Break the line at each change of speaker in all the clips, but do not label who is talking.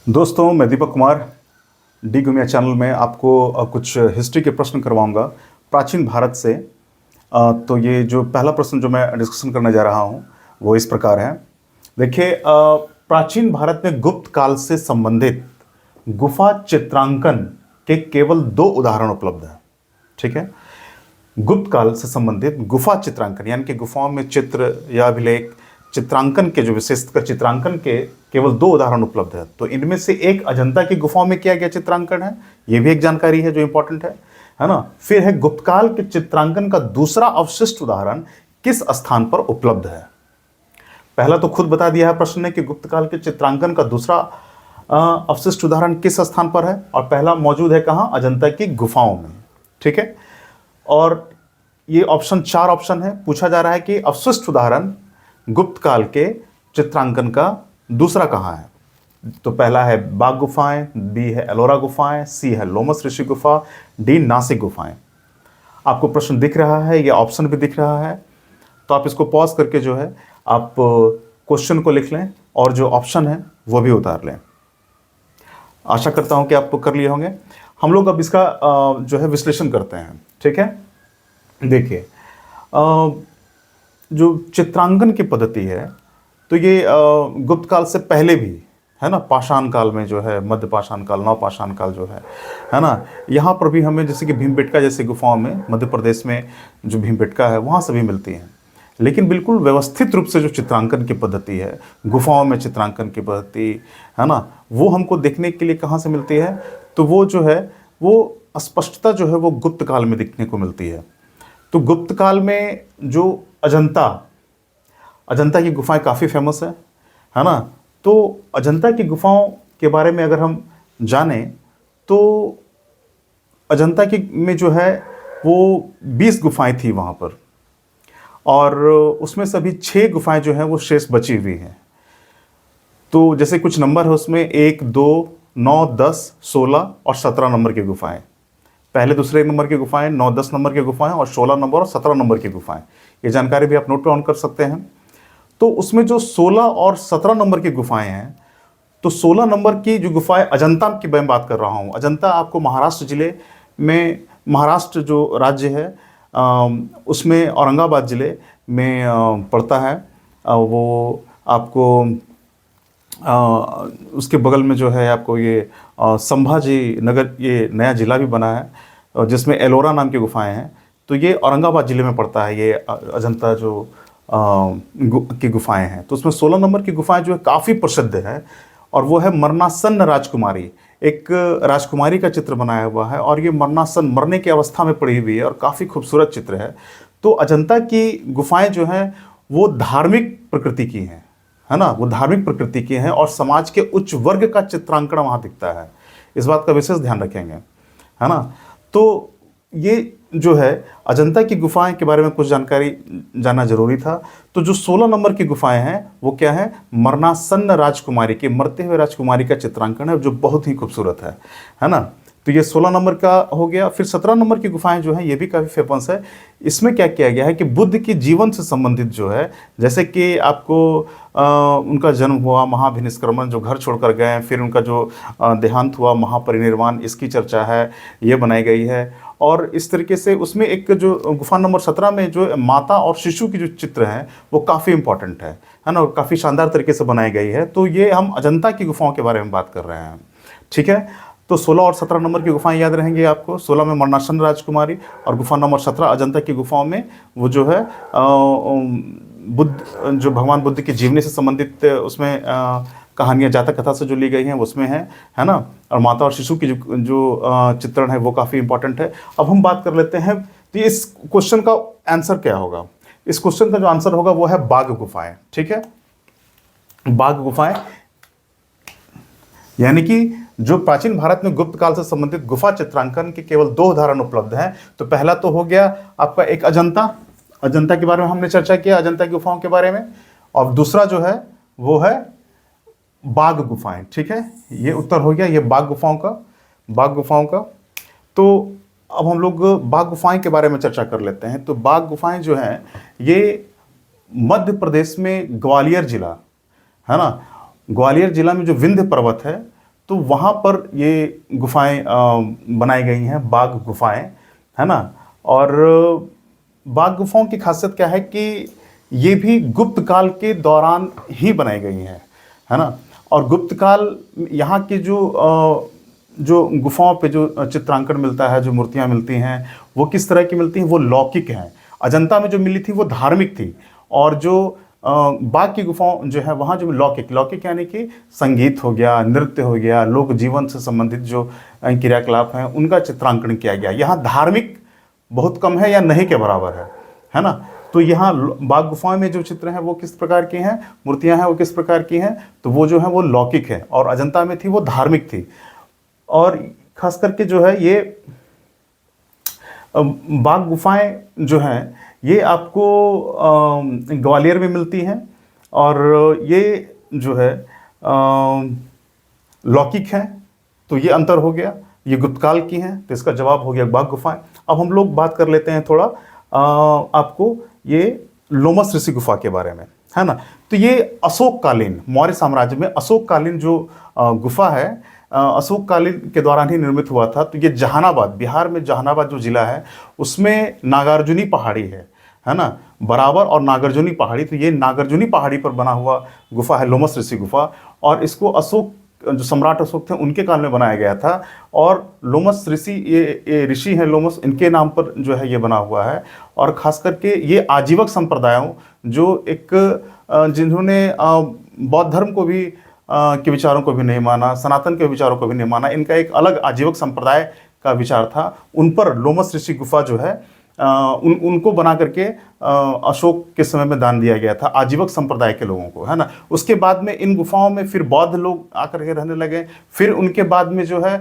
दोस्तों, मैं Deepak Kumar D Gumia channel में आपको कुछ हिस्ट्री के प्रश्न करवाऊंगा प्राचीन भारत से। तो ये जो पहला प्रश्न जो मैं डिस्कशन करने जा रहा हूँ वो इस प्रकार है। देखिए, प्राचीन भारत में गुप्त काल से संबंधित गुफा चित्रांकन के केवल दो उदाहरण उपलब्ध हैं। ठीक है, गुप्त काल से संबंधित गुफा चित्रांकन यानी कि गुफाओं में चित्र या अभिलेख चित्रांकन के जो विशेषकर चित्रांकन के केवल दो उदाहरण उपलब्ध है। तो इनमें से एक अजंता की गुफाओं में किया गया चित्रांकन है, ये भी एक जानकारी है जो इंपॉर्टेंट है ना। फिर है गुप्तकाल के चित्रांकन का दूसरा अवशिष्ट उदाहरण किस स्थान पर उपलब्ध है। पहला तो खुद बता दिया है प्रश्न ने कि गुप्तकाल के चित्रांकन का दूसरा अवशिष्ट उदाहरण किस स्थान पर है, और पहला मौजूद है कहाँ, अजंता की गुफाओं में। ठीक है, और ये ऑप्शन 4 ऑप्शन है। पूछा जा रहा है कि अवशिष्ट उदाहरण गुप्त काल के चित्रांकन का दूसरा कहाँ है। तो पहला है बाघ गुफाएं, बी है एलोरा गुफाएं, सी है लोमस ऋषि गुफा, डी नासिक गुफाएं। आपको प्रश्न दिख रहा है, ये ऑप्शन भी दिख रहा है, तो आप इसको पॉज करके जो है आप क्वेश्चन को लिख लें और जो ऑप्शन है वो भी उतार लें। आशा करता हूं कि आप कर लिए होंगे। हम लोग अब इसका जो है विश्लेषण करते हैं। ठीक है, देखिए, जो चित्रांकन की पद्धति है तो ये गुप्त काल से पहले भी है ना, पाषाण काल में जो है, मध्य पाषाण काल, नव पाषाण काल जो है ना, यहाँ पर भी हमें जैसे कि भीमबेटका जैसी गुफाओं में मध्य प्रदेश में जो भीमबेटका है वहाँ से भी मिलती हैं। लेकिन बिल्कुल व्यवस्थित रूप से जो चित्रांकन की पद्धति है, गुफाओं में चित्रांकन की पद्धति है ना, वो हमको देखने के लिए कहाँ से मिलती है, तो वो जो है वो स्पष्टता जो है वो गुप्त काल में दिखने को मिलती है। तो गुप्त काल में जो अजंता की गुफाएं काफ़ी फेमस है ना। तो अजंता की गुफाओं के बारे में अगर हम जानें तो अजंता की में जो है वो 20 गुफाएं थी वहाँ पर, और उसमें से अभी 6 गुफाएं जो हैं वो शेष बची हुई हैं। तो जैसे कुछ नंबर है उसमें 1, 2, 9, 10, 16 और 17 नंबर की गुफाएं। पहले दूसरे नंबर की गुफाएं, 9, 10 नंबर की गुफाएं और 16 नंबर और 17 नंबर की गुफाएं। ये जानकारी भी आप नोट डाउन कर सकते हैं। तो उसमें जो 16 और 17 नंबर की गुफाएं हैं, तो 16 नंबर की जो गुफाएं अजंता की मैं बात कर रहा हूँ। अजंता आपको महाराष्ट्र जिले में, महाराष्ट्र जो राज्य है उसमें औरंगाबाद जिले में पड़ता है। वो आपको उसके बगल में जो है आपको ये संभाजी नगर, ये नया ज़िला भी बना है जिसमें एलोरा नाम की गुफाएं हैं। तो ये औरंगाबाद ज़िले में पड़ता है ये अजंता जो की गुफाएं हैं। तो उसमें 16 नंबर की गुफाएं जो है काफ़ी प्रसिद्ध है, और वो है मरणासन्न राजकुमारी। एक राजकुमारी का चित्र बनाया हुआ है और ये मरणासन्न, मरने की अवस्था में पड़ी हुई है, और काफ़ी खूबसूरत चित्र है। तो अजंता की गुफाएं जो हैं वो धार्मिक प्रकृति की हैं, है ना, वो धार्मिक प्रकृति की हैं, और समाज के उच्च वर्ग का चित्रांकन वहाँ दिखता है। इस बात का विशेष ध्यान रखेंगे, है ना। तो ये जो है अजंता की गुफाएं के बारे में कुछ जानकारी जानना जरूरी था। तो जो 16 नंबर की गुफाएं हैं वो क्या है, मरणासन्न राजकुमारी के, मरते हुए राजकुमारी का चित्रांकन है जो बहुत ही खूबसूरत है ना। तो ये 16 नंबर का हो गया। फिर 17 नंबर की गुफाएं जो हैं ये भी काफ़ी फेमस है। इसमें क्या किया गया है कि बुद्ध की जीवन से संबंधित जो है, जैसे कि आपको उनका जन्म हुआ, महाभिनिष्क्रमण, जो घर छोड़कर गए, फिर उनका जो देहांत हुआ, महापरिनिर्वाण, इसकी चर्चा है, ये बनाई गई है। और इस तरीके से उसमें एक जो गुफा नंबर 17 में जो माता और शिशु की जो चित्र हैं वो काफ़ी इंपॉर्टेंट है ना, और काफ़ी शानदार तरीके से बनाई गई है। तो ये हम अजंता की गुफाओं के बारे में बात कर रहे हैं। ठीक है, तो 16 और 17 नंबर की गुफाएं याद रहेंगी आपको। 16 में मरणासन्न राजकुमारी, और गुफा नंबर 17 अजंता की गुफाओं में वो जो है बुद्ध, जो भगवान बुद्ध की जीवनी से संबंधित उसमें कहानियाँ जातक कथा से जो ली गई हैं उसमें है ना, और माता और शिशु की जो चित्रण है वो काफ़ी इंपॉर्टेंट है। अब हम बात कर लेते हैं तो इस क्वेश्चन का आंसर क्या होगा। इस क्वेश्चन का जो आंसर होगा वो है बाघ गुफाएं। ठीक है, बाघ गुफाएं, यानी कि जो प्राचीन भारत में गुप्त काल से संबंधित गुफा चित्रांकन के केवल 2 उदाहरण उपलब्ध हैं। तो पहला तो हो गया आपका एक अजंता के बारे में हमने चर्चा किया, अजंता की गुफाओं के बारे में, और दूसरा जो है वो है बाघ गुफाएं। ठीक है, ये उत्तर हो गया, ये बाघ गुफाओं का। तो अब हम लोग बाघ गुफाएं के बारे में चर्चा कर लेते हैं। तो बाघ गुफाएं जो हैं ये मध्य प्रदेश में ग्वालियर जिला, है ना, ग्वालियर जिला में जो विंध्य पर्वत है, तो वहाँ पर ये गुफाएं बनाई गई हैं, बाघ गुफाएं, है ना। और बाघ गुफाओं की खासियत क्या है कि ये भी गुप्त काल के दौरान ही बनाई गई हैं, है ना। और गुप्त काल यहाँ की जो गुफाओं पे जो चित्रांकन मिलता है, जो मूर्तियाँ मिलती हैं, वो किस तरह की मिलती हैं, वो लौकिक हैं। अजंता में जो मिली थी वो धार्मिक थी, और जो बाघ की गुफाओं जो है वहाँ जो लौकिक लौकिक यानी कि संगीत हो गया, नृत्य हो गया, लोक जीवन से संबंधित जो क्रियाकलाप हैं उनका चित्रांकन किया गया। यहाँ धार्मिक बहुत कम है या नहीं के बराबर है ना। तो यहाँ बाघ गुफाओं में जो चित्र हैं वो किस प्रकार की हैं, मूर्तियाँ हैं वो किस प्रकार की हैं, तो वो जो है वो लौकिक है, और अजंता में थी वो धार्मिक थी। और खास करके जो है ये बाघ गुफाएं जो हैं ये आपको ग्वालियर में मिलती हैं, और ये जो है लौकिक हैं। तो ये अंतर हो गया, ये गुप्तकाल की हैं, तो इसका जवाब हो गया बाघ गुफाएं। अब हम लोग बात कर लेते हैं थोड़ा आपको ये लोमस ऋषि गुफा के बारे में, है ना। तो ये अशोककालीन, मौर्य साम्राज्य में अशोककालीन जो गुफा है, अशोककालीन के दौरान ही निर्मित हुआ था। तो ये जहानाबाद, बिहार में जहानाबाद जो जिला है उसमें नागार्जुनी पहाड़ी है ना, बराबर और नागार्जुनी पहाड़ी। तो ये नागार्जुनी पहाड़ी पर बना हुआ गुफा है लोमस ऋषि गुफा, और इसको अशोक, जो सम्राट अशोक थे उनके काल में बनाया गया था। और लोमस ऋषि, ये ऋषि हैं लोमस, इनके नाम पर जो है ये बना हुआ है। और ख़ास करके ये आजीवक संप्रदायों, जो एक जिन्होंने बौद्ध धर्म को भी के विचारों को भी नहीं माना, सनातन के विचारों को भी नहीं माना, इनका एक अलग आजीवक संप्रदाय का विचार था, उन पर लोमस ऋषि गुफा जो है उनको बना करके अशोक के समय में दान दिया गया था, आजीवक संप्रदाय के लोगों को, है ना। उसके बाद में इन गुफाओं में फिर बौद्ध लोग आकर के रहने लगे। फिर उनके बाद में जो है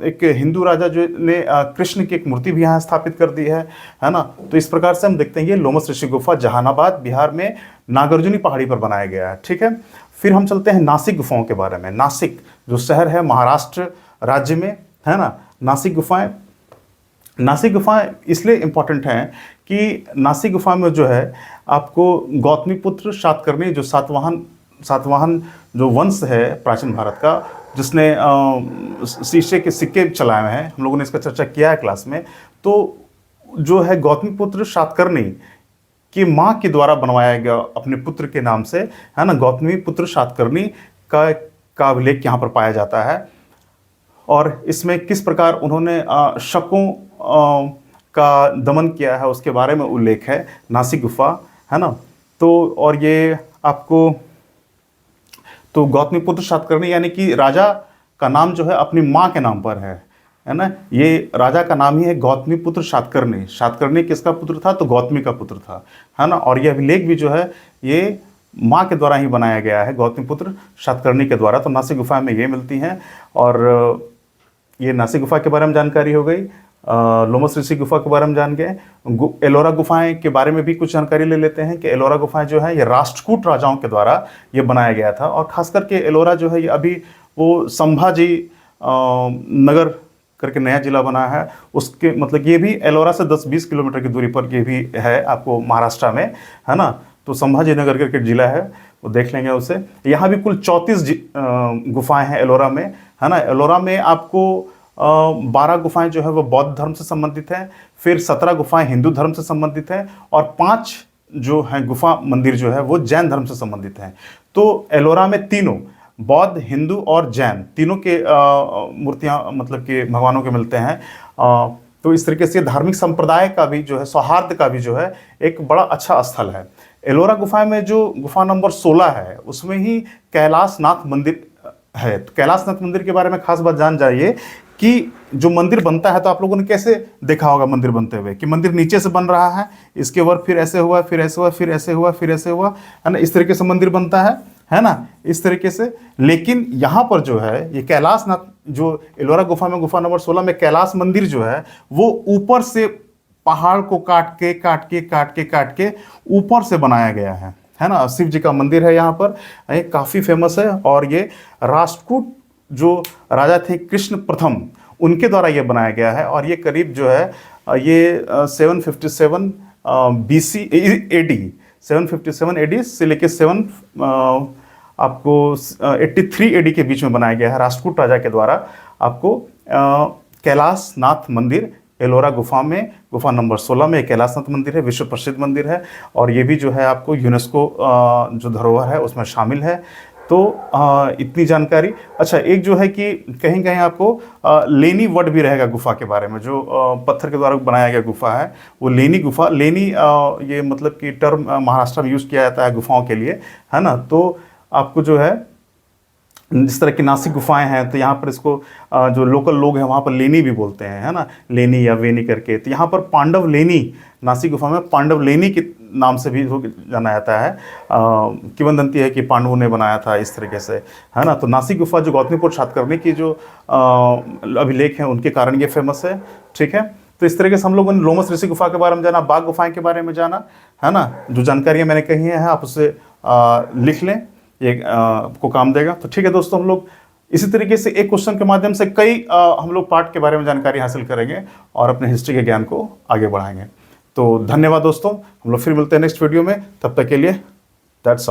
एक हिंदू राजा जो ने कृष्ण की एक मूर्ति भी यहाँ स्थापित कर दी है ना। तो इस प्रकार से हम देखते हैं ये लोमस ऋषि गुफा जहानाबाद बिहार में नागार्जुनी पहाड़ी पर बनाया गया है, ठीक है। फिर हम चलते हैं नासिक गुफाओं के बारे में। नासिक जो शहर है महाराष्ट्र राज्य में, है ना। नासिक गुफाएं इसलिए इम्पॉर्टेंट हैं कि नासिक गुफा में जो है आपको गौतमीपुत्र सातकर्णी, जो सातवाहन जो वंश है प्राचीन भारत का, जिसने शीशे के सिक्के चलाए हुए हैं, हम लोगों ने इसका चर्चा किया है क्लास में। तो जो है गौतमीपुत्र सातकर्णी की माँ के द्वारा बनवाया गया अपने पुत्र के नाम से, है ना, गौतमीपुत्र सातकर्णी का अभिलेख यहाँ पर पाया जाता है। और इसमें किस प्रकार उन्होंने शकों का दमन किया है उसके बारे में उल्लेख है, नासिक गुफा, है ना। तो और ये आपको, तो गौतमीपुत्र सातकर्णी यानी कि राजा का नाम जो है अपनी माँ के नाम पर है ना। ये राजा का नाम ही है गौतमीपुत्र सातकर्णी। सातकर्णी किसका पुत्र था, तो गौतमी का पुत्र था, है ना। और ये अभिलेख भी जो है ये माँ के द्वारा ही बनाया गया है, गौतमीपुत्र सातकर्णी के द्वारा। तो नासिक गुफा में ये मिलती हैं। और ये नासिक गुफा के बारे में जानकारी हो गई। लोमस ऋषि गुफा के बारे में जान गए। एलोरा गुफाएं के बारे में भी कुछ जानकारी ले लेते हैं कि एलोरा गुफाएं जो है ये राष्ट्रकूट राजाओं के द्वारा ये बनाया गया था। और ख़ास करके एलोरा जो है ये अभी वो संभाजी नगर करके नया जिला बना है, उसके मतलब ये भी एलोरा से 10-20 किलोमीटर की दूरी पर ये भी है आपको महाराष्ट्र में, है ना। तो संभाजी नगर करके जिला है, वो देख लेंगे उसे। यहाँ भी कुल 34 गुफाएं हैं एलोरा में, है ना। एलोरा में आपको 12 गुफाएं जो है वो बौद्ध धर्म से संबंधित हैं, फिर 17 गुफाएं हिंदू धर्म से संबंधित हैं, और 5 जो हैं गुफा मंदिर जो है वो जैन धर्म से संबंधित हैं। तो एलोरा में तीनों बौद्ध, हिंदू और जैन तीनों के मूर्तियां मतलब कि भगवानों के मिलते हैं। तो इस तरीके से धार्मिक संप्रदाय का भी जो है, सौहार्द का भी जो है एक बड़ा अच्छा स्थल है। एलोरा गुफा में जो गुफा नंबर 16 है उसमें ही कैलाशनाथ मंदिर है। तो कैलाशनाथ मंदिर के बारे में खास बात जान जाइए कि जो मंदिर बनता है, तो आप लोगों ने कैसे देखा होगा मंदिर बनते हुए कि मंदिर नीचे से बन रहा है, इसके ऊपर फिर ऐसे हुआ, फिर ऐसे हुआ, फिर ऐसे हुआ, फिर ऐसे हुआ, है ना। इस तरीके से मंदिर बनता है ना, इस तरीके से। लेकिन यहाँ पर जो है ये कैलाशनाथ, जो एलोरा गुफा में गुफा नंबर 16 में कैलाश मंदिर जो है वो ऊपर से पहाड़ को काट के ऊपर से बनाया गया है ना। शिव जी का मंदिर है यहाँ पर, ये काफ़ी फेमस है। और ये राष्ट्रकूट जो राजा थे कृष्ण प्रथम, उनके द्वारा ये बनाया गया है। और ये करीब जो है ये 757 BC AD, 757 AD से लेके आपको 83 AD के बीच में बनाया गया है राष्ट्रकूट राजा के द्वारा। आपको कैलाश नाथ मंदिर एलोरा गुफा में, गुफा नंबर 16 में कैलाश नाथ मंदिर है, विश्व प्रसिद्ध मंदिर है और ये भी जो है आपको यूनेस्को जो धरोहर है उसमें शामिल है। तो इतनी जानकारी। अच्छा, एक जो है कि कहीं कहीं आपको लेनी वर्ड भी रहेगा गुफा के बारे में, जो पत्थर के द्वारा बनाया गया गुफा है वो लेनी गुफा। लेनी ये मतलब कि टर्म महाराष्ट्र में यूज़ किया जाता है गुफाओं के लिए, है ना। तो आपको जो है जिस तरह की नासिक गुफाएं हैं तो यहाँ पर इसको जो लोकल लोग हैं वहाँ पर लेनी भी बोलते हैं, है ना, लेनी या वेनी करके। तो यहाँ पर पांडव लेनी, नासिक गुफा में पांडव लेनी के नाम से भी जाना जाता है। किंवदंती है कि पांडवों ने बनाया था इस तरीके से, है ना। तो नासिक गुफा जो गौतमीपुत्र सातकर्णी की जो अभिलेख हैं उनके कारण ये फेमस है, ठीक है। तो इस तरीके से हम लोगों ने लोमस ऋषि गुफा के बारे में जाना, बाघ गुफाएं के बारे में जाना, है ना। जो जानकारियाँ मैंने कही हैं आप उससे लिख लें, ये आपको काम देगा। तो ठीक है दोस्तों, हम लोग इसी तरीके से एक क्वेश्चन के माध्यम से कई हम लोग पार्ट के बारे में जानकारी हासिल करेंगे और अपने हिस्ट्री के ज्ञान को आगे बढ़ाएंगे। तो धन्यवाद दोस्तों, हम लोग फिर मिलते हैं नेक्स्ट वीडियो में। तब तक के लिए दैट्स ऑल।